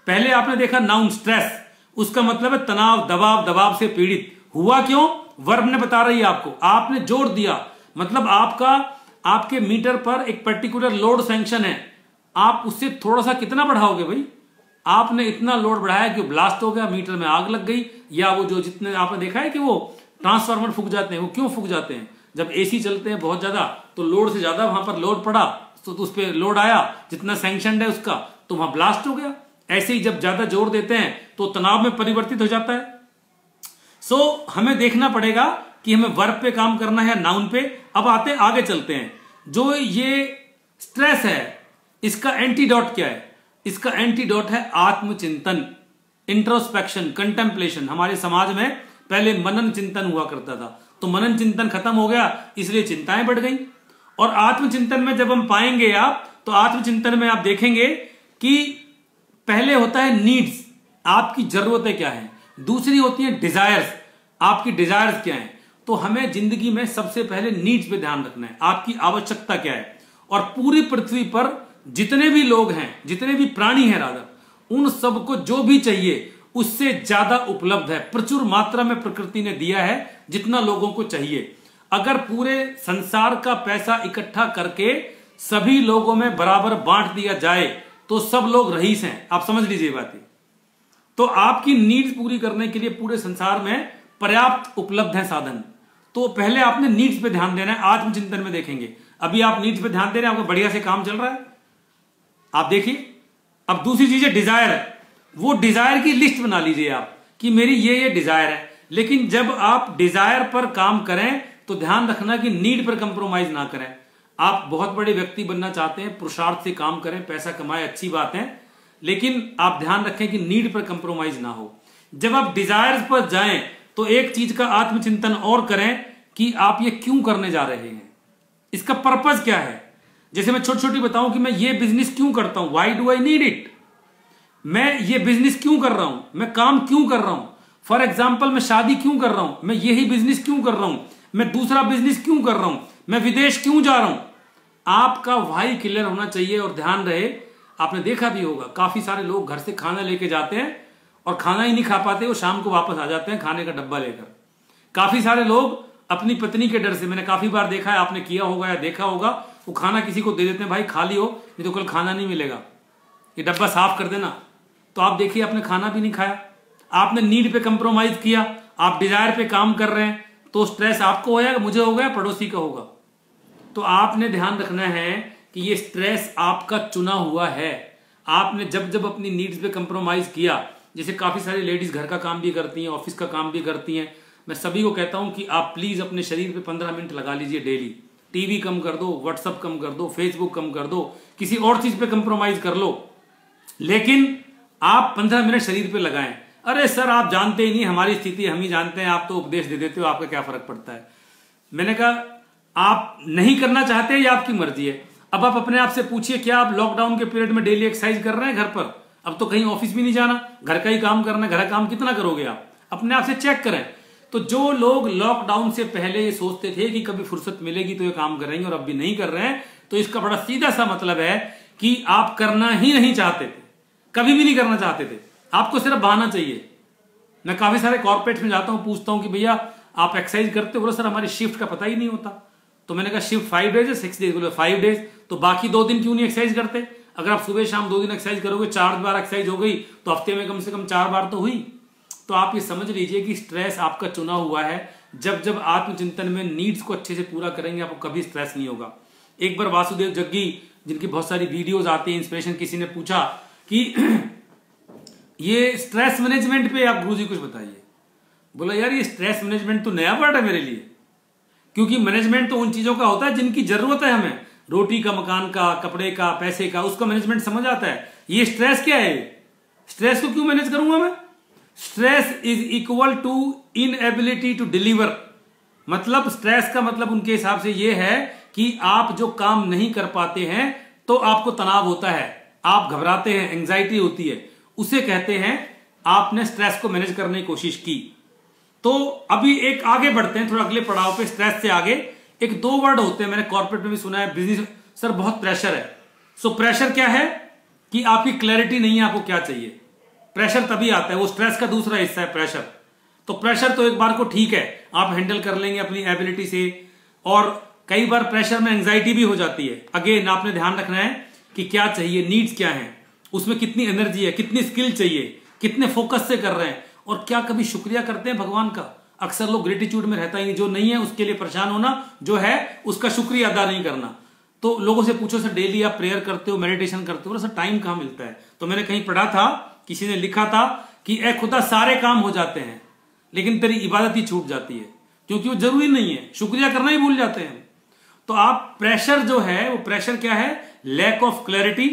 पहले आपने देखा नाउन स्ट्रेस, उसका मतलब है तनाव, दबाव, दबाव से पीड़ित। हुआ क्यों, वर्ब ने बता रही है आपको, आपने जोर दिया, मतलब आपके मीटर पर एक पर्टिकुलर लोड सैंक्शन है, आप उससे थोड़ा सा कितना बढ़ाओगे भाई। आपने इतना लोड बढ़ाया कि ब्लास्ट हो गया, मीटर में आग लग गई। या वो जो जितने आपने देखा है कि वो ट्रांसफार्मर फूक जाते हैं, वो क्यों फूक जाते हैं, जब एसी चलते हैं बहुत ज्यादा, तो लोड से ज्यादा वहां पर लोड पड़ा, तो उस पर लोड आया जितना सैंक्शन है उसका, तो वहां ब्लास्ट हो गया। ऐसे ही जब ज्यादा जोर देते हैं तो तनाव में परिवर्तित हो जाता है। सो हमें देखना पड़ेगा कि हमें वर्ब पे काम करना है, नाउन पे। अब आगे चलते हैं। जो ये स्ट्रेस है, इसका एंटीडोट क्या है, इसका एंटीडोट है आत्मचिंतन, इंट्रोस्पेक्शन, कंटेम्पलेशन। हमारे समाज में पहले मनन चिंतन हुआ करता था, तो मनन चिंतन खत्म हो गया, इसलिए चिंताएं बढ़ गई। और आत्मचिंतन में जब हम पाएंगे तो आत्मचिंतन में आप देखेंगे कि पहले होता है नीड्स, आपकी जरूरतें क्या हैं, दूसरी होती है डिजायर्स, आपकी डिजायर्स क्या हैं। तो हमें जिंदगी में सबसे पहले नीड्स पे ध्यान रखना है, आपकी आवश्यकता क्या है। और पूरी पृथ्वी पर जितने भी लोग हैं, जितने भी प्राणी हैं राधा, उन सबको जो भी चाहिए उससे ज्यादा उपलब्ध है, प्रचुर मात्रा में प्रकृति ने दिया है जितना लोगों को चाहिए। अगर पूरे संसार का पैसा इकट्ठा करके सभी लोगों में बराबर बांट दिया जाए तो सब लोग रईस हैं, आप समझ लीजिए बात। तो आपकी नीड्स पूरी करने के लिए पूरे संसार में पर्याप्त उपलब्ध है साधन। तो पहले आपने नीड्स पे ध्यान देना है, आत्मचिंतन में देखेंगे। अभी आप नीड्स पे ध्यान दे रहे हैं, आपका बढ़िया से काम चल रहा है, आप देखिए। अब दूसरी चीज है डिजायर, वो डिजायर की लिस्ट बना लीजिए आप कि मेरी ये डिजायर है। लेकिन जब आप डिजायर पर काम करें तो ध्यान रखना कि नीड पर कंप्रोमाइज ना करें। आप बहुत बड़े व्यक्ति बनना चाहते हैं, पुरुषार्थ से काम करें, पैसा कमाएं, अच्छी बात है, लेकिन आप ध्यान रखें कि नीड पर कंप्रोमाइज ना हो। जब आप डिजायर्स पर जाएं तो एक चीज का आत्मचिंतन और करें कि आप ये क्यों करने जा रहे हैं, इसका पर्पज क्या है। जैसे मैं छोटी छोटी बताऊं कि मैं ये बिजनेस क्यों करता हूं, why do I need it, मैं ये बिजनेस क्यों कर रहा हूं, मैं काम क्यों कर रहा हूं। फॉर एग्जाम्पल मैं शादी क्यों कर रहा हूं, मैं यही बिजनेस क्यों कर रहा हूं, मैं दूसरा बिजनेस क्यों कर रहा हूं, मैं विदेश क्यों जा रहा हूं। आपका वाई क्लियर होना चाहिए। और ध्यान रहे, आपने देखा भी होगा काफी सारे लोग घर से खाना लेके जाते हैं और खाना ही नहीं खा पाते, वो शाम को वापस आ जाते हैं खाने का डब्बा लेकर। काफी सारे लोग अपनी पत्नी के डर से, मैंने काफी बार देखा है, आपने किया होगा या देखा होगा, वो खाना किसी को दे देते हैं, भाई खा लियो नहीं तो कल खाना नहीं मिलेगा, ये डब्बा साफ कर देना। तो आप देखिए आपने खाना भी नहीं खाया, आपने नीड पे कंप्रोमाइज किया, आप डिजायर पे काम कर रहे हैं, तो स्ट्रेस आपको होगा, मुझे होगा, पड़ोसी का होगा। तो आपने ध्यान रखना है कि ये स्ट्रेस आपका चुना हुआ है। आपने जब जब अपनी नीड्स पे कंप्रोमाइज किया, जैसे काफी सारी लेडीज घर का काम भी करती हैं, ऑफिस का काम भी करती हैं, मैं सभी को कहता हूं कि आप प्लीज अपने शरीर पे 15 मिनट लगा लीजिए डेली। टीवी कम कर दो, व्हाट्सअप कम कर दो, फेसबुक कम कर दो, किसी और चीज पे कंप्रोमाइज कर लो, लेकिन आप 15 मिनट शरीर पे लगाएं। अरे सर आप जानते ही नहीं हमारी स्थिति, हम ही जानते हैं, आप तो उपदेश दे देते हो, आपका क्या फर्क पड़ता है। मैंने कहा आप नहीं करना चाहते ये आपकी मर्जी है। अब आप अपने आप से पूछिए, क्या आप लॉकडाउन के पीरियड में डेली एक्सरसाइज कर रहे हैं घर पर? अब तो कहीं ऑफिस भी नहीं जाना, घर का ही काम करना, घर का काम कितना करोगे आप? अपने आप से चेक करें। तो जो लोग लॉकडाउन से पहले ये सोचते थे कि कभी फुर्सत मिलेगी तो ये काम करेंगे और अब भी नहीं कर रहे हैं, तो इसका बड़ा सीधा सा मतलब है कि आप करना ही नहीं चाहते थे, कभी भी नहीं करना चाहते थे, आपको सिर्फ बहाना चाहिए। मैं काफी सारे कॉर्पोरेट में जाता हूं, पूछता हूं कि भैया आप एक्सरसाइज करते हो? बोलो सर हमारी शिफ्ट का पता ही नहीं होता। तो मैंने कहा शिफ्ट 5 डेज है, 6 डेज? बोले 5 डेज। तो बाकी 2 दिन क्यों नहीं एक्सरसाइज करते? अगर आप सुबह शाम 2 दिन एक्सरसाइज करोगे, 4 बार एक्सरसाइज हो गई, तो हफ्ते में कम से कम 4 बार तो हुई। तो आप ये समझ लीजिए कि स्ट्रेस आपका चुना हुआ है। जब जब आत्मचिंतन में नीड्स को अच्छे से पूरा करेंगे, आपको कभी स्ट्रेस नहीं होगा। एक बार वासुदेव जग्गी, जिनकी बहुत सारी वीडियोज आती है इंस्पिरेशन, किसी ने पूछा कि ये स्ट्रेस मैनेजमेंट पे आप गुरुजी कुछ बताइए। बोला यार ये स्ट्रेस मैनेजमेंट तो नया वर्ड है मेरे लिए, क्योंकि मैनेजमेंट तो उन चीजों का होता है जिनकी जरूरत है हमें, रोटी का, मकान का, कपड़े का, पैसे का, उसका मैनेजमेंट समझ आता है। ये स्ट्रेस क्या है? स्ट्रेस को क्यों मैनेज करूंगा मैं? Stress is equal to inability to deliver. मतलब स्ट्रेस का मतलब उनके हिसाब से यह है कि आप जो काम नहीं कर पाते हैं तो आपको तनाव होता है, आप घबराते हैं, एंजाइटी होती है, उसे कहते हैं आपने स्ट्रेस को मैनेज करने की कोशिश की। तो अभी एक आगे बढ़ते हैं, थोड़ा अगले पड़ाव पे, स्ट्रेस से आगे एक 2 वर्ड होते हैं, मैंने कॉर्पोरेट में भी सुना है, बिजनेस, सर बहुत प्रेशर है। सो प्रेशर क्या है कि आपकी क्लैरिटी नहीं है आपको क्या चाहिए। प्रेशर तभी आता है, वो स्ट्रेस का दूसरा हिस्सा है प्रेशर। तो प्रेशर तो एक बार को ठीक है, आप हैंडल कर लेंगे अपनी एबिलिटी से, और कई बार प्रेशर में एंजाइटी भी हो जाती है। अगेन आपने ध्यान रखना है कि क्या चाहिए, नीड्स क्या है, उसमें कितनी एनर्जी है, कितनी स्किल चाहिए, कितने फोकस से कर रहे हैं, और क्या कभी शुक्रिया करते हैं भगवान का? अक्सर लोग ग्रेटिट्यूड में रहता ही नहीं, जो नहीं है उसके लिए परेशान होना, जो है उसका शुक्रिया अदा नहीं करना। तो लोगों से पूछो सर डेली आप प्रेयर करते हो, मेडिटेशन करते हो? सर टाइम कहां मिलता है। तो मैंने कहीं पढ़ा था, किसी ने लिखा था कि ए खुदा सारे काम हो जाते हैं लेकिन तेरी इबादत ही छूट जाती है, क्योंकि वो जरूरी नहीं है, शुक्रिया करना ही भूल जाते हैं। तो आप प्रेशर जो है, वो प्रेशर क्या है? Lack of clarity,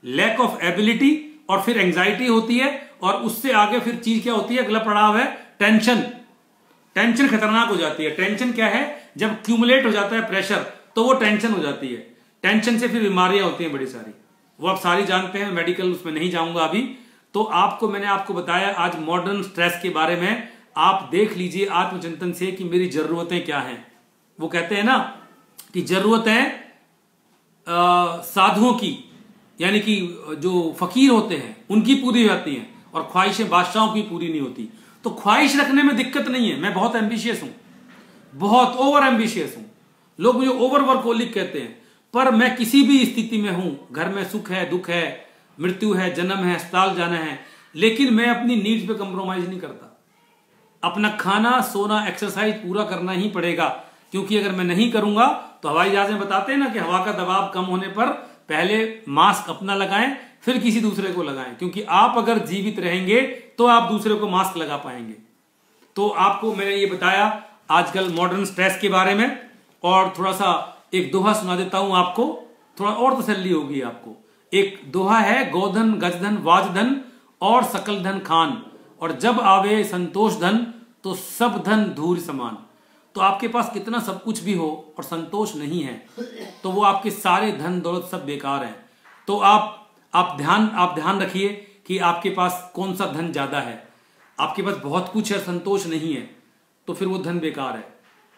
lack of ability, और फिर एंजाइटी होती है, और उससे आगे फिर चीज क्या होती है, अगला पड़ाव है टेंशन। टेंशन खतरनाक हो जाती है। टेंशन क्या है? जब क्यूमुलेट हो जाता है प्रेशर तो वो टेंशन हो जाती है। टेंशन से फिर बीमारियां होती हैं बड़ी सारी, वो आप सारी जानते हैं, मेडिकल उसमें नहीं जाऊंगा अभी। तो मैंने आपको बताया आज मॉडर्न स्ट्रेस के बारे में। आप देख लीजिए आत्मचिंतन से कि मेरी जरूरतें क्या हैं। वो कहते हैं ना कि जरूरतें साधुओं की, यानी कि जो फकीर होते हैं उनकी पूरी होती हैं, और ख्वाहिशें बादशाहों की पूरी नहीं होती। तो ख्वाहिश रखने में दिक्कत नहीं है, मैं बहुत एम्बिशियस हूं, बहुत ओवर एम्बिशियस हूं, लोग मुझे ओवर वर्कोलिक कहते हैं, पर मैं किसी भी स्थिति में हूं, घर में सुख है, दुख है, मृत्यु है, जन्म है, अस्पताल जाना है, लेकिन मैं अपनी नीड्स पे कंप्रोमाइज नहीं करता। अपना खाना, सोना, एक्सरसाइज पूरा करना ही पड़ेगा, क्योंकि अगर मैं नहीं करूंगा तो हवाई जहाज में बताते हैं ना कि हवा का दबाव कम होने पर पहले मास्क अपना लगाएं, फिर किसी दूसरे को लगाएं, क्योंकि आप अगर जीवित रहेंगे तो आप दूसरे को मास्क लगा पाएंगे। तो आपको मैंने ये बताया आजकल मॉडर्न स्ट्रेस के बारे में, और थोड़ा सा एक दोहा सुना देता हूं आपको, थोड़ा और तसल्ली होगी आपको। एक दोहा है, गोधन गजधन वाजधन और सकल धन खान, और जब आवे संतोष धन तो सब धन धूल समान। तो आपके पास कितना सब कुछ भी हो और संतोष नहीं है तो वो आपके सारे धन दौलत सब बेकार हैं। तो आप ध्यान रखिए कि आपके पास कौन सा धन ज्यादा है। आपके पास बहुत कुछ है, संतोष नहीं है, तो फिर वो धन बेकार है।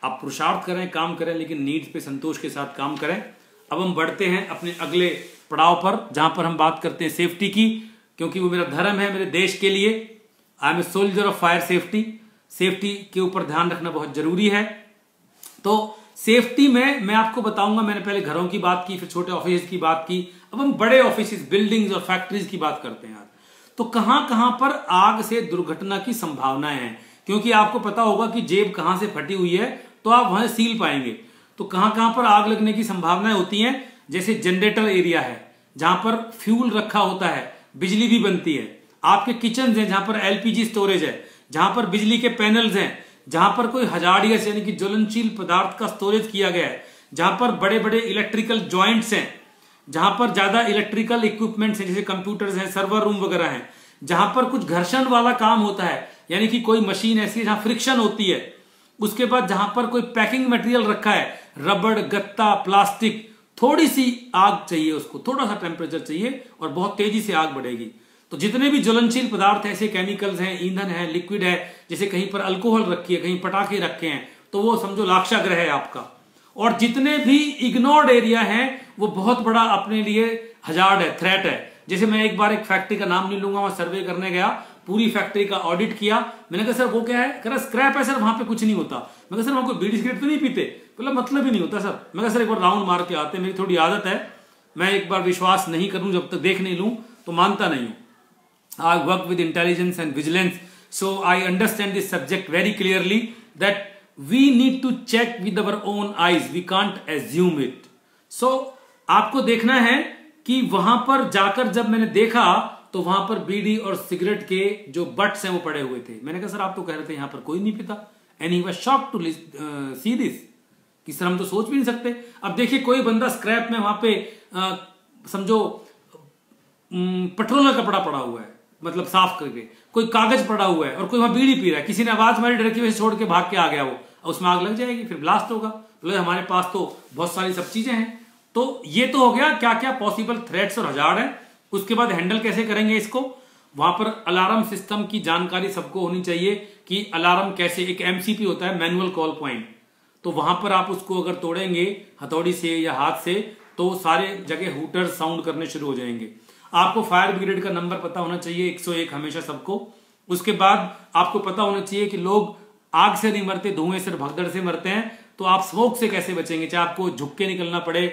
आप पुरुषार्थ करें, काम करें, लेकिन नीड्स पे संतोष के साथ काम करें। अब हम बढ़ते हैं अपने अगले पड़ाव पर, जहां पर हम बात करते हैं सेफ्टी की, क्योंकि वो मेरा धर्म है मेरे देश के लिए। I am a soldier of fire safety. Safety के ऊपर ध्यान रखना बहुत जरूरी है। तो सेफ्टी में मैं आपको बताऊंगा, मैंने पहले घरों की बात की, फिर छोटे ऑफिस की बात की, अब हम बड़े ऑफिस, बिल्डिंग्स और फैक्ट्रीज की बात करते हैं आज। तो कहां पर आग से दुर्घटना की संभावनाएं हैं, क्योंकि आपको पता होगा कि जेब कहां से फटी हुई है तो आप वहां सील पाएंगे। तो कहां पर आग लगने की संभावनाएं होती हैं, जैसे जनरेटर एरिया है जहां पर फ्यूल रखा होता है, बिजली भी बनती है। आपके किचन है जहां पर एलपीजी स्टोरेज है, जहां पर बिजली के पैनल्स हैं, जहां पर कोई हजार्डियस यानी कि ज्वलनशील पदार्थ का स्टोरेज किया गया है, जहां पर बड़े बड़े इलेक्ट्रिकल जॉइंट्स हैं, जहां पर ज्यादा इलेक्ट्रिकल इक्विपमेंट्स हैं, जैसे कंप्यूटर्स हैं, सर्वर रूम वगैरह हैं, जहां पर कुछ घर्षण वाला काम होता है, यानी कि कोई मशीन ऐसी है जहां फ्रिक्शन होती है। उसके बाद जहां पर कोई पैकिंग मटेरियल रखा है, रबड़, गत्ता, प्लास्टिक, थोड़ी सी आग चाहिए, उसको थोड़ा सा टेम्परेचर चाहिए और बहुत तेजी से आग बढ़ेगी। तो जितने भी ज्वलनशील पदार्थ ऐसे केमिकल्स हैं, ईंधन है, लिक्विड है, जैसे कहीं पर अल्कोहल रखी है, कहीं पटाखे रखे हैं, तो वो समझो लाक्षागृह है आपका। और जितने भी इग्नोर्ड एरिया हैं वो बहुत बड़ा अपने लिए हजार्ड है, थ्रेट है। जैसे मैं एक बार एक फैक्ट्री का नाम नहीं लूंगा, वहां सर्वे करने गया, पूरी फैक्ट्री का ऑडिट किया। मैंने कहा सर वो क्या है? कह रहा स्क्रैप है सर, वहां पे कुछ नहीं होता। मैं कहा सर वहां कोई बीड़ी सिगरेट तो नहीं पीते? बोला मतलब ही नहीं होता सर। मैं कहा सर एक बार राउंड मार के आते, मेरी थोड़ी आदत है, मैं एक बार विश्वास नहीं करूं जब तक देख नहीं लूं तो मानता नहीं हूं। I work with intelligence and vigilance, so I understand this subject very clearly that we need to check with our own eyes, we can't assume it. So आपको देखना है कि वहां पर जाकर जब मैंने देखा तो वहां पर बीड़ी और सिगरेट के जो बट्स हैं वो पड़े हुए थे। मैंने कहा सर आप तो कह रहे थे यहां पर कोई नहीं पीता, and he was shocked to see this, कि सर हम तो सोच भी नहीं सकते। अब देखिए कोई बंदा स्क्रैप में वहां पे समझो पेट्रोल का कपड़ा पड़ा हुआ है, मतलब साफ करके, कोई कागज पड़ा हुआ है और कोई वहां बीड़ी पी रहा है, किसी ने आवाज मारी, डर की वजह से छोड़ के भाग के आ गया वो, उसमें आग लग जाएगी, फिर ब्लास्ट होगा। तो हमारे पास तो बहुत सारी सब चीजें हैं। तो ये तो हो गया क्या क्या पॉसिबल थ्रेट्स और हजार्ड है। उसके बाद हैंडल कैसे करेंगे इसको, वहां पर अलार्म सिस्टम की जानकारी सबको होनी चाहिए कि अलार्म कैसे, एक एमसीपी होता है, मैनुअल कॉल पॉइंट, तो वहां पर आप उसको अगर तोड़ेंगे हथौड़ी से या हाथ से तो सारे जगह हुटर साउंड करने शुरू हो जाएंगे। आपको फायर ब्रिगेड का नंबर पता होना चाहिए, 101 हमेशा सबको। उसके बाद आपको पता होना चाहिए कि लोग आग से नहीं मरते, धुएं से, भगदड़ से मरते हैं। तो आप स्मोक से कैसे बचेंगे, चाहे आपको झुक के निकलना पड़े,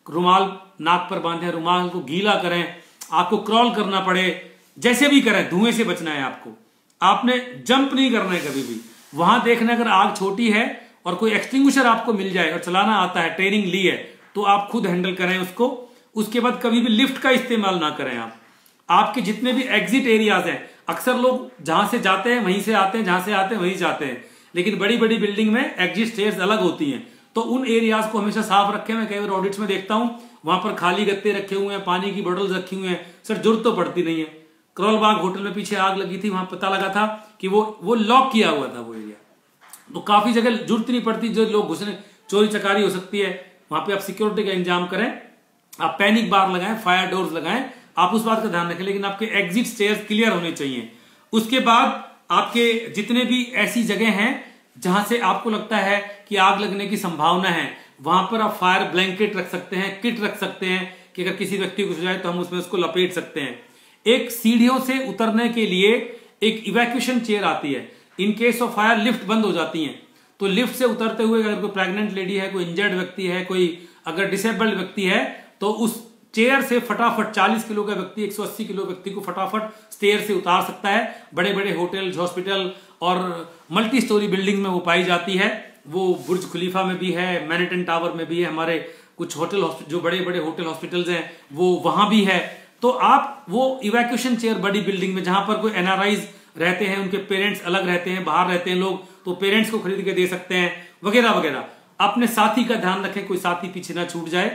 रुमाल नाक पर बांधे, रुमाल को गीला करें, आपको क्रॉल करना पड़े, जैसे भी करें, धुएं से बचना है आपको। आपने जंप नहीं करना है कभी भी। वहां देखना अगर आग छोटी है और कोई एक्सटिंग्विशर आपको मिल जाए और चलाना आता है, ट्रेनिंग ली है, तो आप खुद हैंडल करें उसको। उसके बाद कभी भी लिफ्ट का इस्तेमाल ना करें आप। आपके जितने भी एग्जिट एरियाज हैं, अक्सर लोग जहां से जाते हैं वहीं से आते हैं, जहां से आते हैं वहीं जाते हैं, लेकिन बड़ी बड़ी बिल्डिंग में एग्जिट स्टेयर्स अलग होती हैं, तो उन एरियाज को हमेशा साफ रखें। मैं कई बार ऑडिट्स में देखता हूं वहां पर खाली गत्ते रखे हुए हैं, पानी की बोतल्स रखी हुई हैं, सर जरूरत तो पड़ती नहीं है। करोल बाग होटल में पीछे आग लगी थी, वहां पता लगा था कि वो लॉक किया हुआ था वो एरिया, तो काफी जगह जरूरत नहीं पड़ती, जो लोग घुसने, चोरी चकारी हो सकती है, वहां पे आप सिक्योरिटी का इंतजाम करें, आप पैनिक बार लगाएं, फायर डोर्स लगाएं, आप उस बात का ध्यान रखें, लेकिन आपके एग्जिट स्टेयर्स क्लियर होने चाहिए। उसके बाद आपके जितने भी ऐसी जगह हैं जहां से आपको लगता है कि आग लगने की संभावना है, वहां पर आप फायर ब्लैंकेट रख सकते हैं, किट रख सकते हैं कि अगर किसी व्यक्ति को हो जाए तो हम उसमें उसको लपेट सकते हैं। एक सीढ़ियों से उतरने के लिए एक इवैक्यूएशन चेयर आती है, in case of fire lift बंद हो जाती है, तो लिफ्ट से उतरते हुए अगर कोई प्रेग्नेंट लेडी है, कोई इंजर्ड व्यक्ति है, कोई अगर डिसेबल्ड व्यक्ति है, तो उस चेयर से फटाफट 40 किलो का व्यक्ति 180 किलो व्यक्ति को फटाफट स्टेयर से उतार सकता है। बड़े बड़े होटल्स, हॉस्पिटल और मल्टी स्टोरी बिल्डिंग में वो पाई जाती है। वो बुर्ज खलीफा में भी है, मैनहट्टन टावर में भी है, हमारे कुछ होटल, जो बड़े बड़े होटल हॉस्पिटल्स हैं वो वहां भी है। तो आप वो इवैक्यूएशन चेयर बड़ी बिल्डिंग में, जहां पर कोई एनआरआईज रहते हैं, उनके पेरेंट्स अलग रहते हैं, बाहर रहते हैं लोग, तो पेरेंट्स को खरीद के दे सकते हैं, वगैरह वगैरह। अपने साथी का ध्यान रखें, कोई साथी पीछे ना छूट जाए।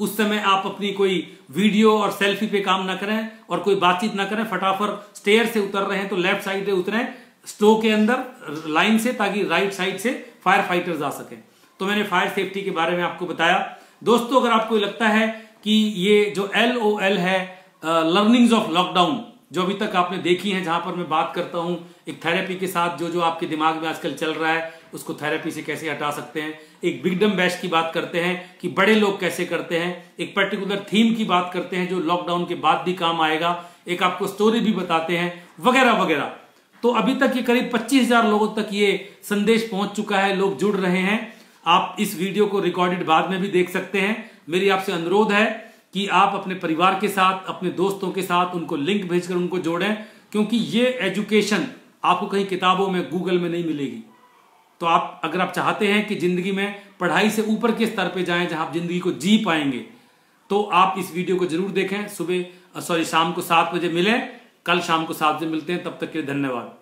उस समय आप अपनी कोई वीडियो और सेल्फी पे काम ना करें और कोई बातचीत ना करें, फटाफट स्टेयर से उतर रहे हैं तो लेफ्ट साइड से उतरें स्टो के अंदर लाइन से, ताकि राइट साइड से फायर फाइटर्स आ सके। तो मैंने फायर सेफ्टी के बारे में आपको बताया। दोस्तों, अगर आपको लगता है कि ये जो LOL है, लर्निंग्स ऑफ लॉकडाउन, जो अभी तक आपने देखी है, जहां पर मैं बात करता हूं एक थेरेपी के साथ, जो आपके दिमाग में आजकल चल रहा है उसको थेरेपी से कैसे हटा सकते हैं, एक बिगडम बैश की बात करते हैं कि बड़े लोग कैसे करते हैं, एक पर्टिकुलर थीम की बात करते हैं जो लॉकडाउन के बाद भी काम आएगा, एक आपको स्टोरी भी बताते हैं, वगैरह वगैरह। तो अभी तक ये करीब 25,000 लोगों तक ये संदेश पहुंच चुका है, लोग जुड़ रहे हैं। आप इस वीडियो को रिकॉर्डेड बाद में भी देख सकते हैं। मेरी आपसे अनुरोध है कि आप अपने परिवार के साथ, अपने दोस्तों के साथ उनको लिंक भेजकर उनको जोड़ें, क्योंकि ये एजुकेशन आपको कहीं किताबों में, गूगल में नहीं मिलेगी। तो आप, अगर आप चाहते हैं कि जिंदगी में पढ़ाई से ऊपर के स्तर पे जाएं, जहां आप जिंदगी को जी पाएंगे, तो आप इस वीडियो को जरूर देखें। शाम को 7 बजे मिलें, कल शाम को 7 बजे मिलते हैं। तब तक के लिए धन्यवाद।